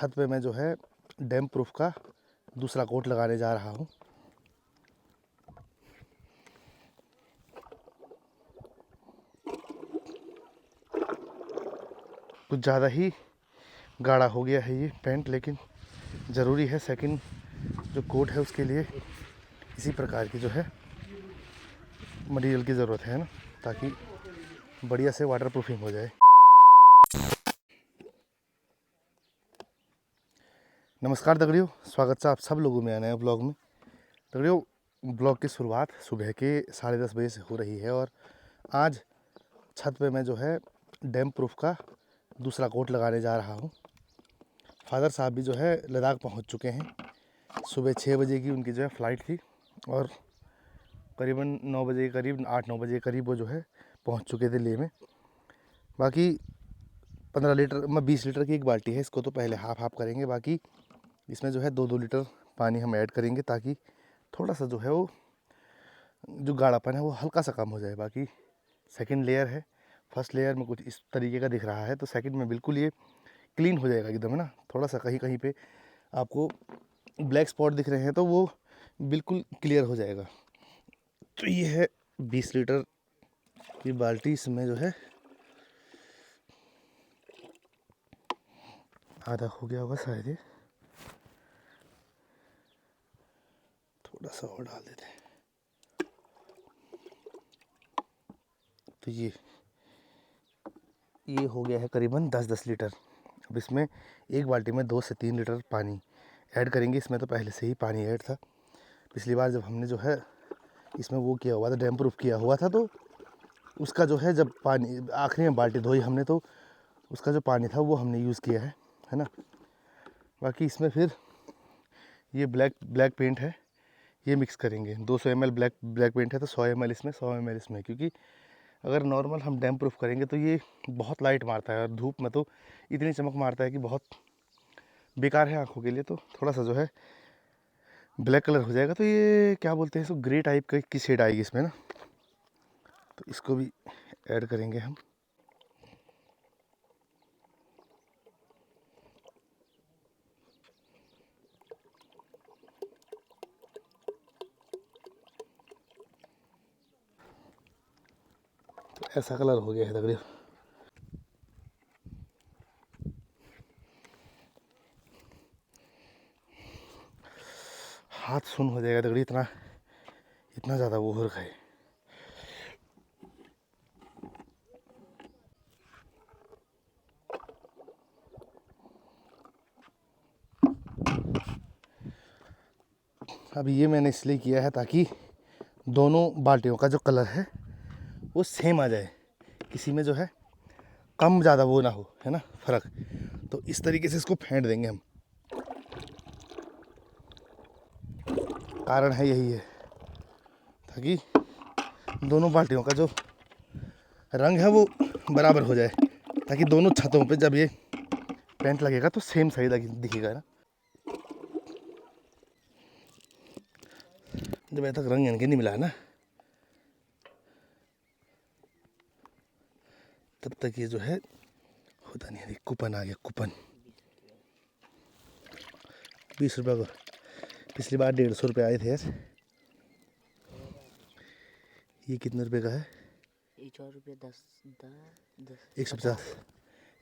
छत पे मैं जो है डैम्प प्रूफ का दूसरा कोट लगाने जा रहा हूँ। कुछ ज़्यादा ही गाढ़ा हो गया है ये पेंट, लेकिन ज़रूरी है। सेकंड जो कोट है उसके लिए इसी प्रकार की जो है मटेरियल की ज़रूरत है ना, ताकि बढ़िया से वाटर प्रूफिंग हो जाए। नमस्कार दगड़ियों, स्वागत है आप सब लोगों में नए ब्लॉग में। दगड़ियों, ब्लॉग की शुरुआत सुबह के 10:30 बजे से हो रही है और आज छत पे मैं जो है डैम्प प्रूफ का दूसरा कोट लगाने जा रहा हूँ। फादर साहब भी जो है लद्दाख पहुँच चुके हैं। सुबह 6 बजे की उनकी जो है फ़्लाइट थी और करीबन 9 बजे के करीब 8-9 बजे के करीब वो जो है पहुँच चुके थे लेह में। बाकी 15 लीटर 20 लीटर की एक बाल्टी है, इसको तो पहले हाफ करेंगे। बाकी इसमें जो है 2-2 लीटर पानी हम ऐड करेंगे ताकि थोड़ा सा जो है वो जो गाढ़ापन है वो हल्का सा कम हो जाए। बाकी सेकंड लेयर है, फर्स्ट लेयर में कुछ इस तरीके का दिख रहा है, तो सेकंड में बिल्कुल ये क्लीन हो जाएगा एकदम, है ना। थोड़ा सा कहीं कहीं पे आपको ब्लैक स्पॉट दिख रहे हैं तो वो बिल्कुल क्लियर हो जाएगा। तो ये है 20 लीटर की बाल्टी, इसमें जो है आधा हो गया होगा शायद, ये थोड़ा सा और डाल देते हैं। तो ये हो गया है करीबन 10-10 लीटर। अब इसमें एक बाल्टी में 2 से 3 लीटर पानी ऐड करेंगे। इसमें तो पहले से ही पानी ऐड था। पिछली बार जब हमने जो है इसमें वो किया हुआ था, डैम्प प्रूफ किया हुआ था, तो उसका जो है जब पानी आखिरी में बाल्टी धोई हमने तो उसका जो पानी था वो हमने यूज़ किया है ना। बाकी इसमें फिर ये ब्लैक पेंट है, ये मिक्स करेंगे। 200 ml ब्लैक पेंट है तो 100 ml इसमें, 100 ml इसमें, क्योंकि अगर नॉर्मल हम डैम्प प्रूफ करेंगे तो ये बहुत लाइट मारता है और धूप में तो इतनी चमक मारता है कि बहुत बेकार है आँखों के लिए। तो थोड़ा सा जो है ब्लैक कलर हो जाएगा, तो ये क्या बोलते हैं इसको, ग्रे टाइप की शेड आएगी इसमें ना। तो इसको भी ऐड करेंगे हम। तो ऐसा कलर हो गया है दगड़ियों। हाथ सुन हो जाएगा दगड़ी, इतना ज़्यादा वो हो रखा है। अब ये मैंने इसलिए किया है ताकि दोनों बाल्टियों का जो कलर है वो सेम आ जाए, किसी में जो है कम ज़्यादा वो ना हो, है ना, फ़र्क। तो इस तरीके से इसको फेंट देंगे हम। कारण है यही है, ताकि दोनों बाल्टियों का जो रंग है वो बराबर हो जाए, ताकि दोनों छतों पे जब ये पेंट लगेगा तो सेम सही दिखेगा ना। जब अभी तक रंग इनके नहीं मिला है ना, तब तक ये जो है होता नहीं है। कूपन आ गया, कूपन 20 रुपये का। पिछली बार 150 रुपये आए थे यार। ये कितने रुपए का है? 150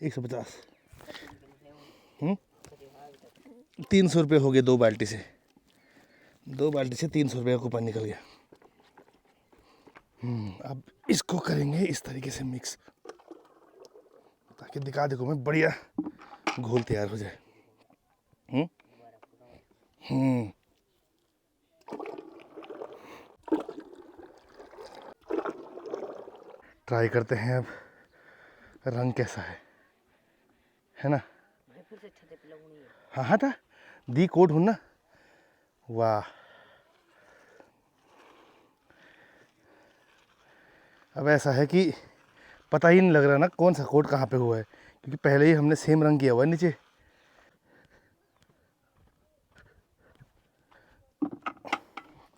150। 300 रुपये हो गए 2 बाल्टी से। 2 बाल्टी से 300 रुपये का कूपन निकल गया। अब इसको करेंगे इस तरीके से मिक्स, ताकि दिखा देखो मैं बढ़िया घोल तैयार हो जाए। ट्राई करते हैं अब रंग कैसा है ना। हाँ हाँ था दी कोट हूँ ना। वाह, अब ऐसा है कि पता ही नहीं लग रहा ना कौन सा कोट कहाँ पे हुआ है, क्योंकि पहले ही हमने सेम रंग किया हुआ है नीचे।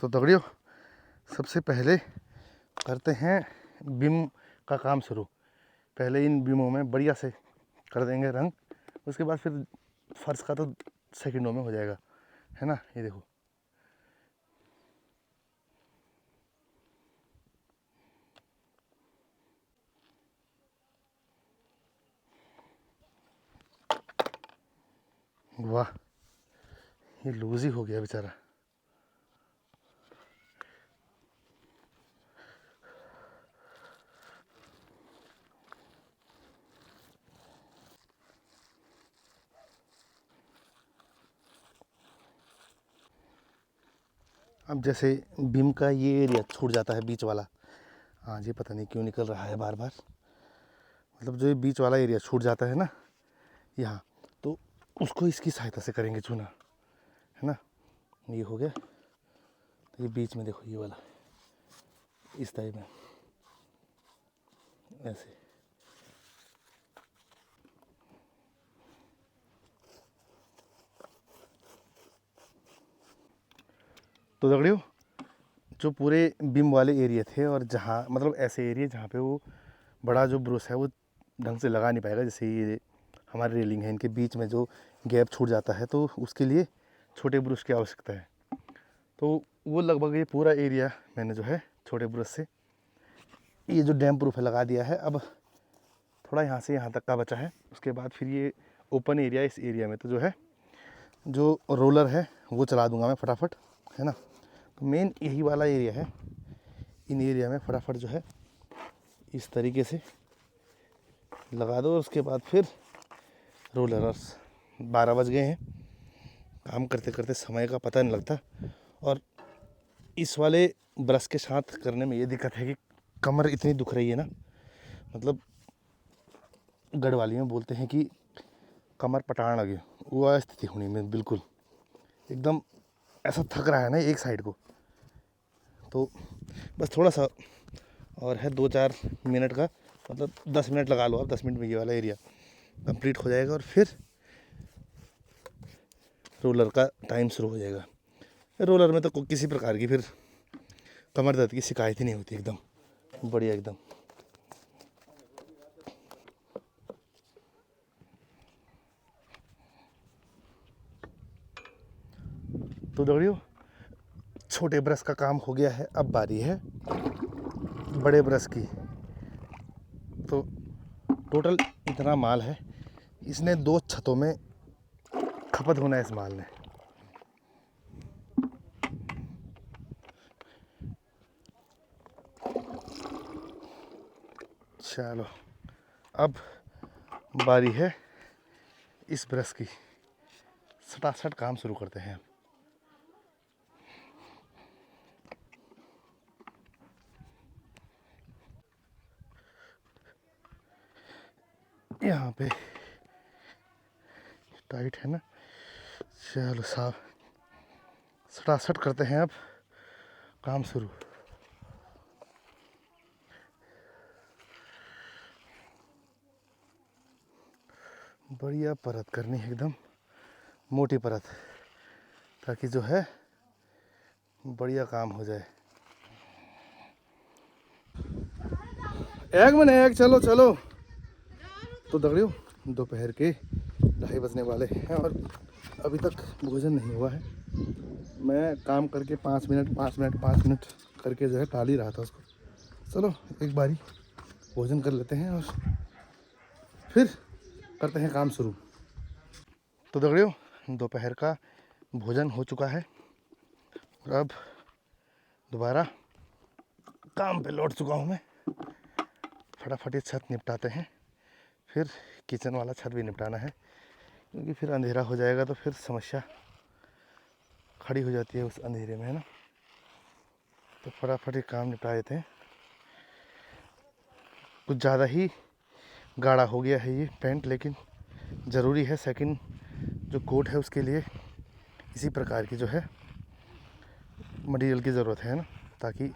तो दगड़ियों, सबसे पहले करते हैं बीम का काम शुरू। पहले इन बीमों में बढ़िया से कर देंगे रंग, उसके बाद फिर फर्श का तो सेकंडों में हो जाएगा, है ना। ये देखो, वाह, ये लूज ही हो गया बेचारा। अब जैसे बीम का ये एरिया छूट जाता है बीच वाला, हाँ जी, पता नहीं क्यों निकल रहा है बार बार। मतलब जो ये बीच वाला एरिया छूट जाता है ना यहाँ, तो उसको इसकी सहायता से करेंगे चूना, है ना। ये हो गया, तो ये बीच में देखो, ये वाला इस टाइप में ऐसे। तो दगड़ियों, जो पूरे बीम वाले एरिया थे, और जहाँ मतलब ऐसे एरिया जहाँ पे वो बड़ा जो ब्रुश है वो ढंग से लगा नहीं पाएगा, जैसे ये हमारी रेलिंग है, इनके बीच में जो गैप छूट जाता है, तो उसके लिए छोटे ब्रुश की आवश्यकता है। तो वो लगभग ये पूरा एरिया मैंने जो है छोटे ब्रश से ये जो डैम प्रूफ है लगा दिया है। अब थोड़ा यहाँ से यहाँ तक का बचा है, उसके बाद फिर ये ओपन एरिया, इस एरिया में तो जो है जो रोलर है वो चला दूंगा मैं फटाफट, है ना। तो मेन यही वाला एरिया है, इन एरिया में फटाफट जो है इस तरीके से लगा दो। उसके बाद फिर रोलर, और 12 बज गए हैं, काम करते करते समय का पता नहीं लगता। और इस वाले ब्रश के साथ करने में ये दिक्कत है कि कमर इतनी दुख रही है ना, मतलब गढ़वाली में बोलते हैं कि कमर पटाण लगे, वो स्थिति होनी में बिल्कुल एकदम ऐसा थक रहा है ना एक साइड को। तो बस थोड़ा सा और है, 2-4 मिनट का, मतलब 10 मिनट लगा लो आप, 10 मिनट में ये वाला एरिया कंप्लीट हो जाएगा, और फिर रोलर का टाइम शुरू हो जाएगा। रोलर में तो किसी प्रकार की फिर कमर दर्द की शिकायत ही नहीं होती, एकदम बढ़िया एकदम। तो दगड़ियों, छोटे ब्रश का काम हो गया है, अब बारी है बड़े ब्रश की। तो टोटल इतना माल है, इसने 2 छतों में खपत होना है इस माल ने। चलो, अब बारी है इस ब्रश की, सटासट काम शुरू करते हैं। यहाँ पे टाइट है ना, चलो साहब सटासट करते हैं अब काम शुरू। बढ़िया परत करनी है, एकदम मोटी परत, ताकि जो है बढ़िया काम हो जाए। एक मिनट, चलो चलो। तो दगड़ियों, दोपहर के 2:30 बजने वाले हैं और अभी तक भोजन नहीं हुआ है। मैं काम करके 5 मिनट करके जो है टाल ही रहा था उसको। चलो एक बारी भोजन कर लेते हैं और फिर करते हैं काम शुरू। तो दगड़ियों, दोपहर का भोजन हो चुका है और अब दोबारा काम पे लौट चुका हूँ मैं। फटाफट ये छत निपटाते हैं, फिर किचन वाला छत भी निपटाना है, क्योंकि फिर अंधेरा हो जाएगा तो फिर समस्या खड़ी हो जाती है उस अंधेरे में, है ना। तो फटाफट ये काम निपटा देते हैं। कुछ ज़्यादा ही गाढ़ा हो गया है ये पेंट, लेकिन ज़रूरी है, सेकंड जो कोट है उसके लिए इसी प्रकार की जो है मटेरियल की ज़रूरत है ना, ताकि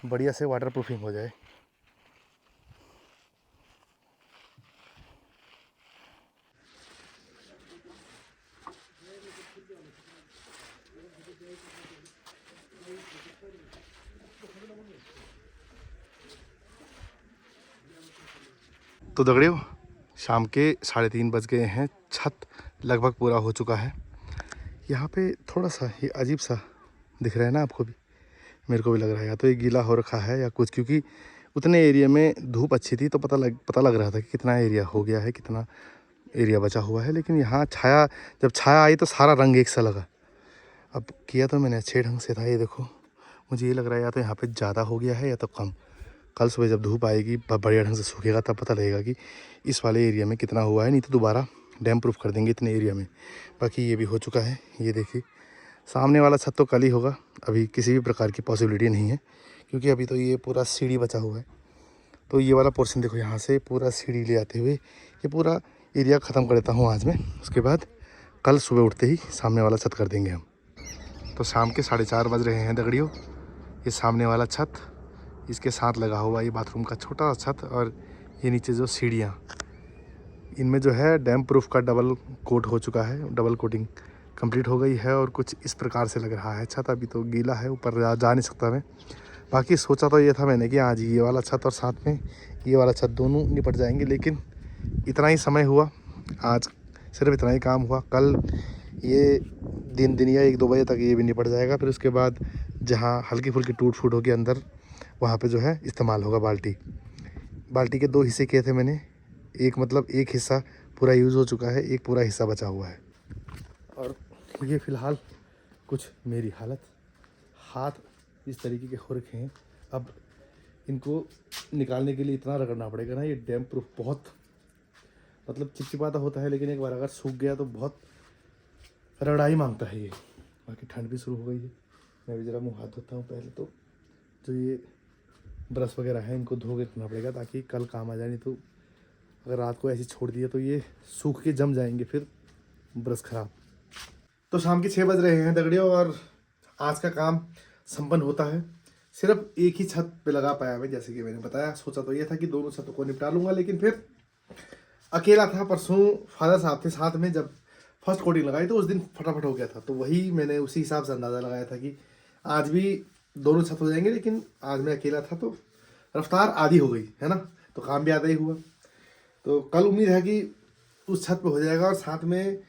बढ़िया से वाटर प्रूफिंग हो जाए। तो दगड़ियों, शाम के 3:30 बज गए हैं, छत लगभग पूरा हो चुका है। यहाँ पे थोड़ा सा ये अजीब सा दिख रहा है ना आपको भी, मेरे को भी लग रहा है या तो ये गीला हो रखा है या कुछ, क्योंकि उतने एरिया में धूप अच्छी थी तो पता लग रहा था कि कितना एरिया हो गया है, कितना एरिया बचा हुआ है। लेकिन यहाँ छाया, जब छाया आई तो सारा रंग एक सा लगा। अब किया तो मैंने अच्छे ढंग से था, ये देखो मुझे ये लग रहा है या तो यहाँ पे ज़्यादा हो गया है या तो कम। कल सुबह जब धूप आएगी बढ़िया ढंग से सूखेगा तब पता लगेगा कि इस वाले एरिया में कितना हुआ है, नहीं तो दोबारा डैम प्रूफ कर देंगे इतने एरिया में। बाकी ये भी हो चुका है, ये देखिए सामने वाला छत तो कल ही होगा, अभी किसी भी प्रकार की पॉसिबिलिटी नहीं है, क्योंकि अभी तो ये पूरा सीढ़ी बचा हुआ है। तो ये वाला पोर्शन देखो, यहाँ से पूरा सीढ़ी ले आते हुए ये पूरा एरिया ख़त्म कर देता हूँ आज मैं। उसके बाद कल सुबह उठते ही सामने वाला छत कर देंगे हम। तो शाम के 4:30 बज रहे हैं दगड़ियों। ये सामने वाला छत, इसके साथ लगा हुआ ये बाथरूम का छोटा सा छत, और ये नीचे जो सीढ़ियाँ, इनमें जो है डैम प्रूफ का डबल कोट हो चुका है, डबल कोटिंग कंप्लीट हो गई है। और कुछ इस प्रकार से लग रहा है छत। अभी तो गीला है, ऊपर जा नहीं सकता मैं। बाकी सोचा तो ये था मैंने कि आज ये वाला छत और साथ में ये वाला छत दोनों निपट जाएंगे, लेकिन इतना ही समय हुआ, आज सिर्फ इतना ही काम हुआ। कल ये दिन या 1-2 बजे तक ये भी निपट जाएगा। फिर उसके बाद जहाँ हल्की फुल्की टूट फूट होगी अंदर, वहाँ पे जो है इस्तेमाल होगा बाल्टी के 2 हिस्से किए थे मैंने। एक मतलब एक हिस्सा पूरा यूज़ हो चुका है, एक पूरा हिस्सा बचा हुआ है। और ये फ़िलहाल कुछ मेरी हालत, हाथ इस तरीके के हो रखे हैं। अब इनको निकालने के लिए इतना रगड़ना पड़ेगा ना, ये डैम प्रूफ बहुत मतलब चिपचिपाता होता है, लेकिन एक बार अगर सूख गया तो बहुत रगड़ाई मांगता है ये। बाकी ठंड भी शुरू हो गई है, मैं भी ज़रा मुँह हाथ धोता हूँ पहले। तो जो ये ब्रश वगैरह है इनको धो के रखना पड़ेगा ताकि कल काम आ जाए, नहीं तो अगर रात को ऐसे छोड़ दिया तो ये सूख के जम जाएंगे, फिर ब्रश खराब। तो शाम के 6 बज रहे हैं दगड़ियों, और आज का काम संपन्न होता है। सिर्फ एक ही छत पे लगा पाया मैं, जैसे कि मैंने बताया। सोचा तो ये था कि दोनों छतों को निपटा लूँगा, लेकिन फिर अकेला था। परसों फादर साहब थे साथ में, जब फर्स्ट कोटिंग लगाई तो उस दिन फटाफट हो गया था। तो वही मैंने उसी हिसाब से अंदाज़ा लगाया था कि आज भी दोनों छत हो जाएंगे, लेकिन आज मैं अकेला था तो रफ्तार आधी हो गई है ना, तो काम भी आधा ही हुआ। तो कल उम्मीद है कि उस छत पे हो जाएगा, और साथ में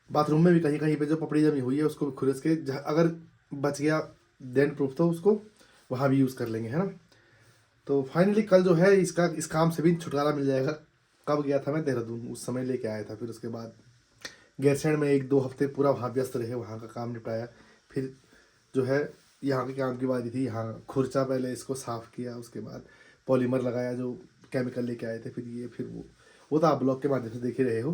बाथरूम में भी कहीं कहीं पे जो पपड़ी जमी हुई है उसको भी खुरस के, अगर बच गया डैम प्रूफ तो उसको वहाँ भी यूज़ कर लेंगे, है ना। तो फाइनली कल जो है इस काम से भी छुटकारा मिल जाएगा। कब गया था मैं, देहरादून, उस समय लेके आया था। फिर उसके बाद गैरसैंण में 1-2 हफ्ते पूरा वहाँ व्यस्त रहे, वहाँ का काम निपटाया। फिर जो है यहाँ के काम की बात थी, यहाँ खुर्चा पहले इसको साफ़ किया, उसके बाद पॉलीमर लगाया जो केमिकल लेके आए थे, फिर वो तो आप ब्लॉग के माध्यम से देख ही रहे हो।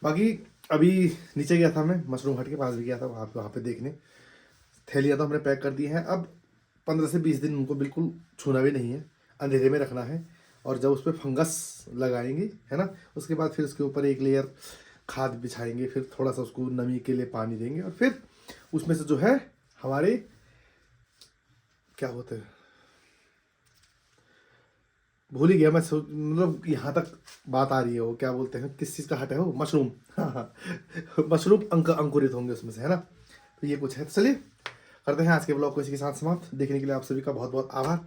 बाकी अभी नीचे गया था मैं, मशरूम हट के पास भी गया था, वहाँ पे देखने। थैलियाँ तो हमने पैक कर दी हैं। अब 15 से 20 दिन उनको बिल्कुल छूना भी नहीं है, अंधेरे में रखना है। और जब उस पर फंगस लगाएंगे, है ना, उसके बाद फिर उसके ऊपर एक लेयर खाद बिछाएंगे, फिर थोड़ा सा उसको नमी के लिए पानी देंगे, और फिर उसमें से जो है हमारे क्या होते हैं, भूल ही गया मैं, मतलब यहाँ तक बात आ रही है, वो क्या बोलते हैं, किस चीज़ का हट है वो, मशरूम। हाँ, मशरूम अंकुरित होंगे उसमें से, है ना। तो ये कुछ है। तो चलिए करते हैं आज के ब्लॉग को इसी के साथ समाप्त। देखने के लिए आप सभी का बहुत बहुत आभार।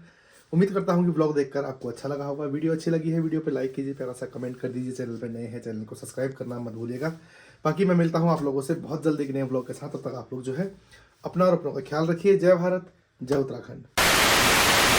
उम्मीद करता हूँ कि ब्लॉग देखकर आपको अच्छा लगा होगा। वीडियो अच्छी लगी है, वीडियो पे लाइक कीजिए, प्यारा सा कमेंट कर दीजिए। चैनल पे नए हैं, चैनल को सब्सक्राइब करना मत भूलिएगा। बाकी मैं मिलता हूँ आप लोगों से बहुत जल्दी एक नए ब्लॉग के साथ। तब तक आप लोग जो है अपना और अपनों का ख्याल रखिए। जय भारत, जय उत्तराखंड।